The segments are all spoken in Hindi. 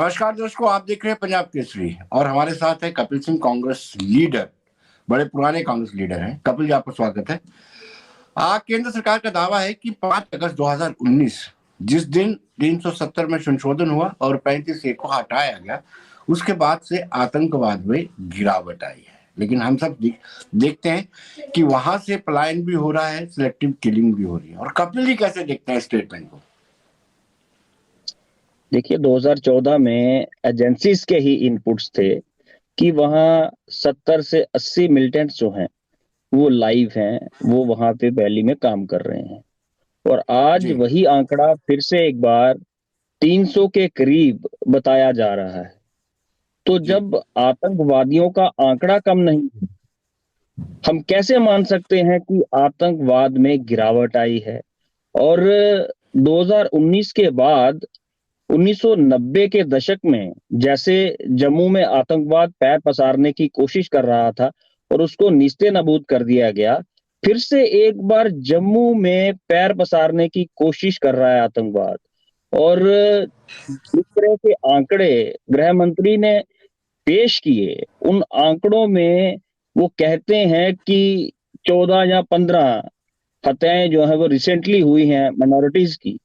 नमस्कार दर्शकों, आप देख रहे हैं पंजाब केसरी और हमारे साथ है कपिल सिंह, कांग्रेस लीडर, बड़े पुराने कांग्रेस लीडर हैं। कपिल जी, आपका स्वागत है। केंद्र सरकार का दावा है कि 5 अगस्त 2019 जिस दिन 370 में संशोधन हुआ और 35A को हटाया गया, उसके बाद से आतंकवाद में गिरावट आई है। लेकिन हम सब देखते हैं कि वहां से पलायन भी हो रहा है, सिलेक्टिव किलिंग भी हो रही है। और कपिल जी कैसे देखते हैं स्टेटमेंट को? देखिए, 2014 में एजेंसीज के ही इनपुट्स थे कि वहाँ 70 से 80 मिलिटेंट्स जो हैं वो लाइव हैं, वो वहाँ पे वैली में काम कर रहे हैं। और आज जी वही आंकड़ा फिर से एक बार 300 के करीब बताया जा रहा है। तो जी जब आतंकवादियों का आंकड़ा कम नहीं है, हम कैसे मान सकते हैं कि आतंकवाद में गिरावट आई है? और 2019 के बाद 1990 के दशक में जैसे जम्मू में आतंकवाद पैर पसारने की कोशिश कर रहा था और उसको नीस्ते नाबूद कर दिया गया, फिर से एक बार जम्मू में पैर पसारने की कोशिश कर रहा है आतंकवाद। और जिस तरह के आंकड़े गृह मंत्री ने पेश किए, उन आंकड़ों में वो कहते हैं कि 14 या 15 हत्याएं जो है वो रिसेंटली हुई हैं माइनॉरिटीज की।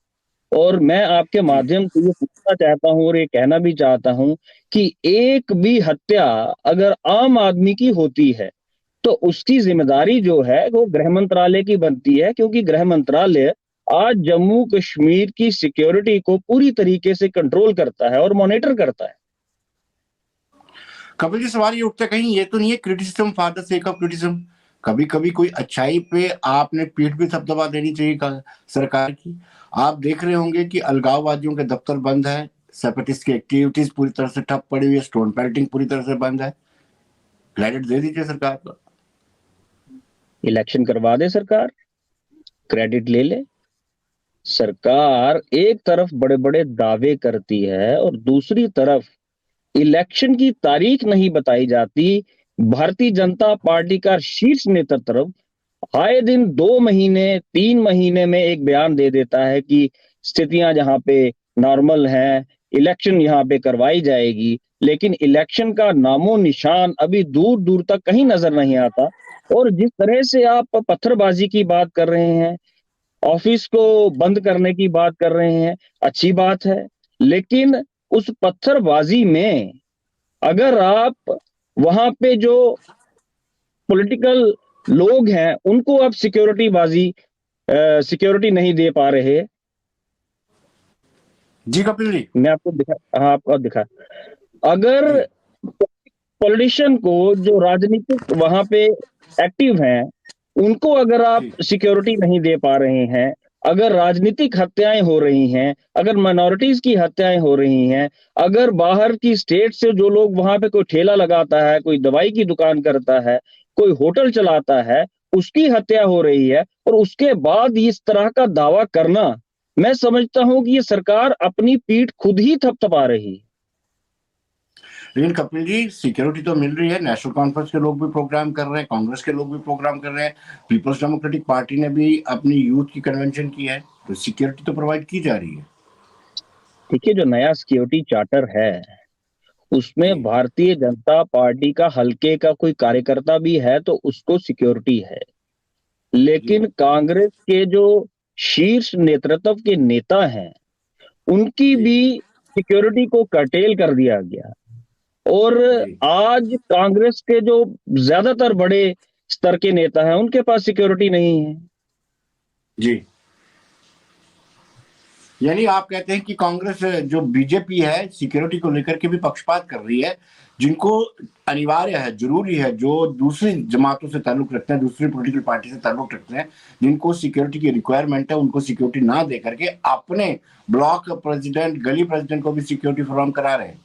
और मैं आपके जी माध्यम से ये पूछना चाहता हूं और ये कहना भी चाहता हूं कि एक भी हत्या अगर आम आदमी की होती है तो उसकी जिम्मेदारी जो है वो गृह मंत्रालय की बनती है, क्योंकि गृह मंत्रालय आज जम्मू कश्मीर की सिक्योरिटी को पूरी तरीके से कंट्रोल करता है और मॉनिटर करता है। कपिल जी, सवाल ये उठता कहीं ये तो नहीं है criticism for the sake of criticism? कभी कभी कोई अच्छाई पे आपने पीठ भी थपथपा देनी चाहिए सरकार की। आप देख रहे होंगे कि अलगाववादियों के दफ्तर बंद है, सेपरेटिस्ट की एक्टिविटीज पूरी तरह से ठप पड़ी हुई है, स्टोन पेल्टिंग पूरी तरह से बंद है। क्रेडिट दे दीजिए सरकार को। इलेक्शन करवा दे सरकार, क्रेडिट ले ले। सरकार एक तरफ बड़े बड़े दावे करती है और दूसरी तरफ इलेक्शन की तारीख नहीं बताई जाती। भारतीय जनता पार्टी का शीर्ष नेतृत्व आए दिन 2 महीने 3 महीने में एक बयान दे देता है कि स्थितियां जहां पे नॉर्मल हैं, इलेक्शन यहाँ पे करवाई जाएगी, लेकिन इलेक्शन का नामो निशान अभी दूर दूर तक कहीं नजर नहीं आता। और जिस तरह से आप पत्थरबाजी की बात कर रहे हैं, ऑफिस को बंद करने की बात कर रहे हैं, अच्छी बात है, लेकिन उस पत्थरबाजी में अगर आप वहां पे जो पॉलिटिकल लोग हैं उनको आप सिक्योरिटी नहीं दे पा रहे। जी कपिल जी। मैं आपको हाँ, आपको दिखा, अगर जी पॉलिटिशियन को जो राजनीतिक वहां पे एक्टिव हैं उनको अगर आप जी सिक्योरिटी नहीं दे पा रहे हैं, अगर राजनीतिक हत्याएं हो रही हैं, अगर माइनॉरिटीज की हत्याएं हो रही हैं, अगर बाहर की स्टेट से जो लोग वहां पे कोई ठेला लगाता है, कोई दवाई की दुकान करता है, कोई होटल चलाता है, उसकी हत्या हो रही है, और उसके बाद इस तरह का दावा करना, मैं समझता हूं कि ये सरकार अपनी पीठ खुद ही थपथपा रही है। लेकिन कपिल जी, सिक्योरिटी तो मिल रही है। नेशनल कॉन्फ्रेंस के लोग भी प्रोग्राम कर रहे हैं, कांग्रेस के लोग भी प्रोग्राम कर रहे हैं, पीपल्स डेमोक्रेटिक पार्टी ने भी अपनी यूथ की कन्वेंशन की है, तो सिक्योरिटी तो प्रोवाइड की जा रही है। देखिए, जो नया सिक्योरिटी चार्टर है उसमें जी भारतीय जनता पार्टी का हल्के का कोई कार्यकर्ता भी है तो उसको सिक्योरिटी है, जी लेकिन कांग्रेस के जो शीर्ष नेतृत्व के नेता हैं उनकी जी भी सिक्योरिटी को कर्टेल कर दिया गया। और जी आज कांग्रेस के जो ज्यादातर बड़े स्तर के नेता हैं उनके पास सिक्योरिटी नहीं है। जी। यानी आप कहते हैं कि कांग्रेस, जो बीजेपी है, सिक्योरिटी को लेकर के भी पक्षपात कर रही है। जिनको अनिवार्य है, जरूरी है, जो दूसरी जमातों से ताल्लुक रखते हैं, दूसरी पॉलिटिकल पार्टी से ताल्लुक रखते हैं, जिनको सिक्योरिटी की रिक्वायरमेंट है, उनको सिक्योरिटी ना दे करके अपने ब्लॉक प्रेसिडेंट, गली प्रेसिडेंट को भी सिक्योरिटी फराहम करा रहे हैं।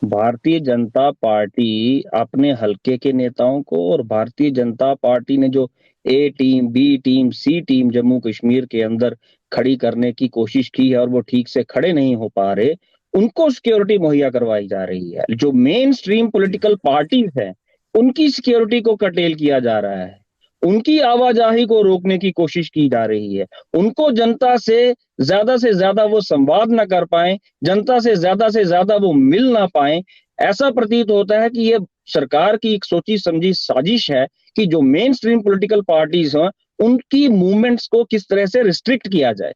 भारतीय जनता पार्टी अपने हलके के नेताओं को, और भारतीय जनता पार्टी ने जो ए टीम, बी टीम, सी टीम जम्मू कश्मीर के अंदर खड़ी करने की कोशिश की है और वो ठीक से खड़े नहीं हो पा रहे, उनको सिक्योरिटी मुहैया करवाई जा रही है। जो मेन स्ट्रीम जी पॉलिटिकल पार्टीज है उनकी सिक्योरिटी को कर्टेल किया जा रहा है, उनकी आवाजाही को रोकने की कोशिश की जा रही है, उनको जनता से ज्यादा से ज्यादा वो संवाद ना कर पाए, जनता से ज्यादा वो मिल ना पाए। ऐसा प्रतीत होता है कि ये सरकार की एक सोची समझी साजिश है कि जो मेन स्ट्रीम पॉलिटिकल पार्टीज हैं उनकी मूवमेंट्स को किस तरह से रिस्ट्रिक्ट किया जाए।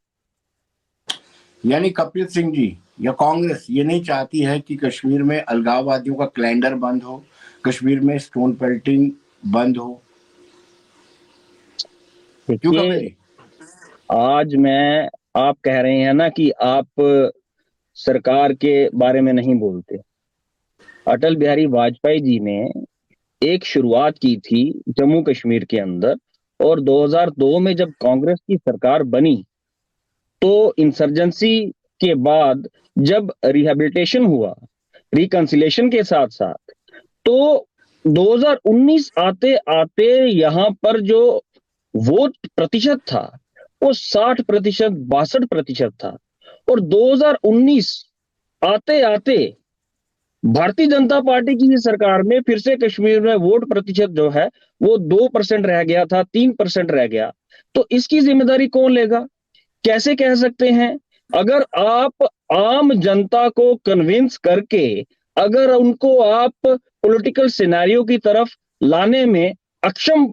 यानी कपिल सिंह जी या कांग्रेस ये नहीं चाहती है कि कश्मीर में अलगाववादियों का कैलेंडर बंद हो, कश्मीर में स्टोन पेल्टिंग बंद हो। क्यों कपिल देखिए, जी? आज मैं, आप कह रहे हैं ना कि आप सरकार के बारे में नहीं बोलते। अटल बिहारी वाजपेयी जी ने एक शुरुआत की थी जम्मू कश्मीर के अंदर, और 2002 में जब कांग्रेस की सरकार बनी तो इंसर्जेंसी के बाद जब रिहेबिलिटेशन हुआ रिकंसिलेशन के साथ साथ, तो 2019 आते आते यहां पर जो वोट प्रतिशत था वो 60%, 62% था। और 2019 आते आते भारतीय जनता पार्टी की ही सरकार में फिर से कश्मीर में वोट प्रतिशत जो है वो 2% रह गया था, 3% रह गया। तो इसकी जिम्मेदारी कौन लेगा? कैसे कह सकते हैं? अगर आप आम जनता को कन्विंस करके, अगर उनको आप पॉलिटिकल सिनेरियो की तरफ लाने में अक्षम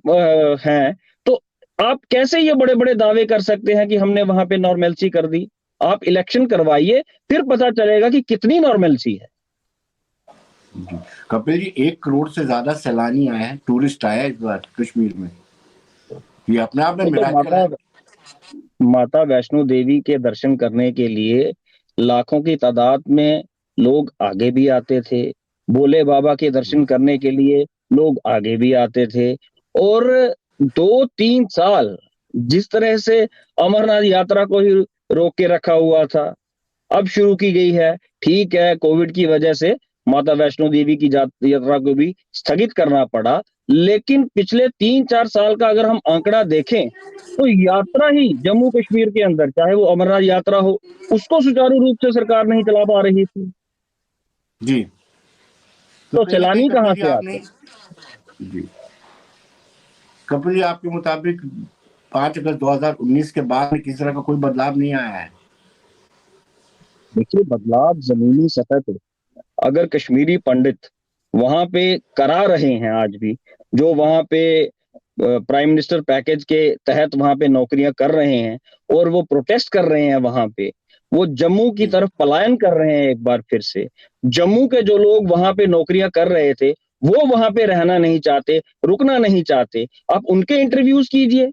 हैं, तो आप कैसे ये बड़े बड़े दावे कर सकते हैं कि हमने वहां पे नॉर्मेलिटी कर दी? आप इलेक्शन करवाइए, फिर पता चलेगा कि कितनी नॉर्मेलिटी है। कपिल जी, 1 करोड़ से ज्यादा सैलानी आए हैं, टूरिस्ट आए हैं इस बार कश्मीर में। ये अपने आप में वो तो मिराकल है। माता वैष्णो देवी के दर्शन करने के लिए लाखों की तादाद में लोग आगे भी आते थे, भोले बाबा के दर्शन करने के लिए लोग आगे भी आते थे। और 2-3 साल जिस तरह से अमरनाथ यात्रा को ही रोक के रखा हुआ था, अब शुरू की गई है। ठीक है, कोविड की वजह से माता वैष्णो देवी की यात्रा को भी स्थगित करना पड़ा, लेकिन पिछले 3-4 साल का अगर हम आंकड़ा देखें तो यात्रा ही जम्मू कश्मीर के अंदर, चाहे वो अमरनाथ यात्रा हो, उसको सुचारू रूप से सरकार नहीं चला पा रही थी। जी, तो तो कहीं ना कहीं सैलानी कहाँ कपिल जी से आपने, आते? जी कपिल जी आपके मुताबिक 5 अगस्त 2019 के बाद में किसी तरह का कोई बदलाव नहीं आया है? देखिए, बदलाव जमीनी सतह पे अगर कश्मीरी पंडित वहां पे करा रहे हैं आज भी, जो वहां पे प्राइम मिनिस्टर पैकेज के तहत वहां पे नौकरियां कर रहे हैं और वो प्रोटेस्ट कर रहे हैं वहां पे, वो जम्मू की जी तरफ पलायन कर रहे हैं एक बार फिर से। जम्मू के जो लोग वहां पे नौकरियां कर रहे थे वो वहां पे रहना नहीं चाहते, रुकना नहीं चाहते। आप उनके इंटरव्यूज कीजिए,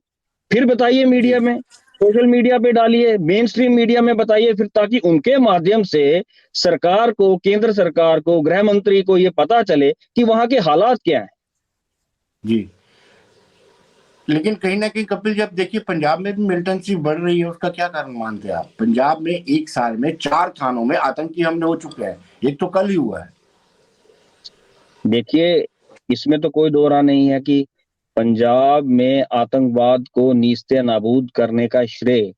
फिर बताइए जी मीडिया में, सोशल मीडिया पे डालिए, मेन स्ट्रीम मीडिया में बताइए, फिर ताकि उनके माध्यम से सरकार को, केंद्र सरकार को, गृह मंत्री को ये पता चले कि वहां के हालात क्या हैं। जी लेकिन कहीं ना कहीं कपिल जी, अब देखिए पंजाब में भी मिलिटेंसी बढ़ रही है, उसका क्या कारण मानते हैं आप? पंजाब में 1 साल में 4 थानों में आतंकी हमले हो चुके हैं, एक तो कल ही हुआ है। देखिए, इसमें तो कोई दो राय नहीं है कि पंजाब में आतंकवाद को नीस्ते नाबूद करने का श्रेय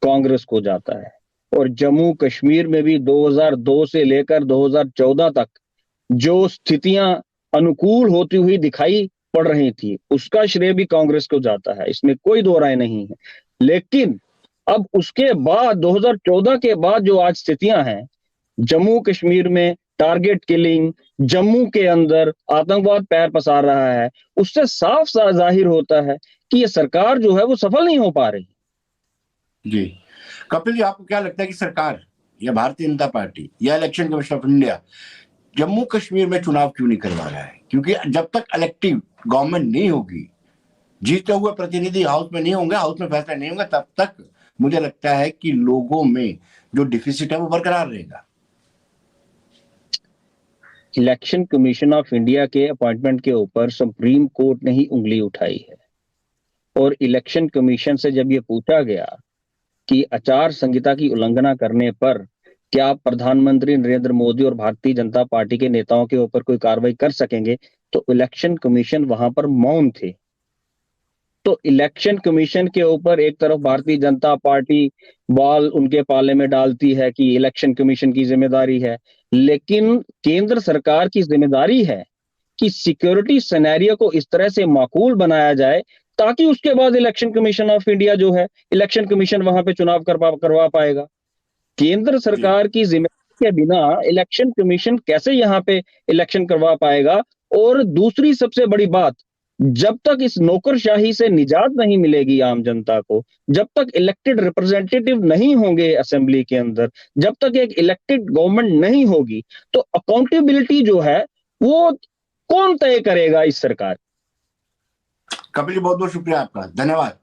कांग्रेस को जाता है। और जम्मू कश्मीर में भी 2002 से लेकर 2014 तक जो स्थितियां अनुकूल होती हुई दिखाई पड़ रही थी उसका श्रेय भी कांग्रेस को जाता है, इसमें कोई दो राय नहीं है। लेकिन अब उसके बाद 2014 के बाद जो आज स्थितियां हैं, जम्मू कश्मीर में टारगेट किलिंग, जम्मू के अंदर आतंकवाद पैर पसार रहा है, उससे साफ साफ जाहिर होता है कि ये सरकार जो है वो सफल नहीं हो पा रही। जी कपिल जी, आपको क्या लगता है कि सरकार या भारतीय जनता पार्टी या election commission of India Jammu Kashmir में चुनाव क्यों नहीं करवा रहा है? क्योंकि जब तक इलेक्टिव गवर्नमेंट नहीं होगी, जीते हुए प्रतिनिधि हाउस में नहीं होंगे, हाउस में फैसला नहीं होगा, तब तक मुझे लगता है कि लोगों में जो डिफिसिट है वो बरकरार रहेगा। इलेक्शन कमीशन ऑफ इंडिया के अपॉइंटमेंट के ऊपर सुप्रीम कोर्ट ने ही उंगली उठाई है। और इलेक्शन कमीशन से जब ये पूछा गया कि आचार संहिता की उल्लंघना करने पर क्या प्रधानमंत्री नरेंद्र मोदी और भारतीय जनता पार्टी के नेताओं के ऊपर कोई कार्रवाई कर सकेंगे, तो इलेक्शन कमीशन वहां पर मौन थे। तो इलेक्शन कमीशन के ऊपर एक तरफ भारतीय जनता पार्टी बॉल उनके पाले में डालती है कि इलेक्शन कमीशन की जिम्मेदारी है, लेकिन केंद्र सरकार की जिम्मेदारी है कि सिक्योरिटी सिनेरियो को इस तरह से माकूल बनाया जाए ताकि उसके बाद इलेक्शन कमीशन ऑफ इंडिया जो है, इलेक्शन कमीशन वहां पे चुनाव करवा पाएगा। केंद्र सरकार की जिम्मेदारी के बिना इलेक्शन कमीशन कैसे यहाँ पे इलेक्शन करवा पाएगा? और दूसरी सबसे बड़ी बात, जब तक इस नौकरशाही से निजात नहीं मिलेगी आम जनता को, जब तक इलेक्टेड रिप्रेजेंटेटिव नहीं होंगे असेंबली के अंदर, जब तक एक इलेक्टेड गवर्नमेंट नहीं होगी, तो अकाउंटेबिलिटी जो है वो कौन तय करेगा इस सरकार? कपिल जी बहुत बहुत शुक्रिया आपका, धन्यवाद।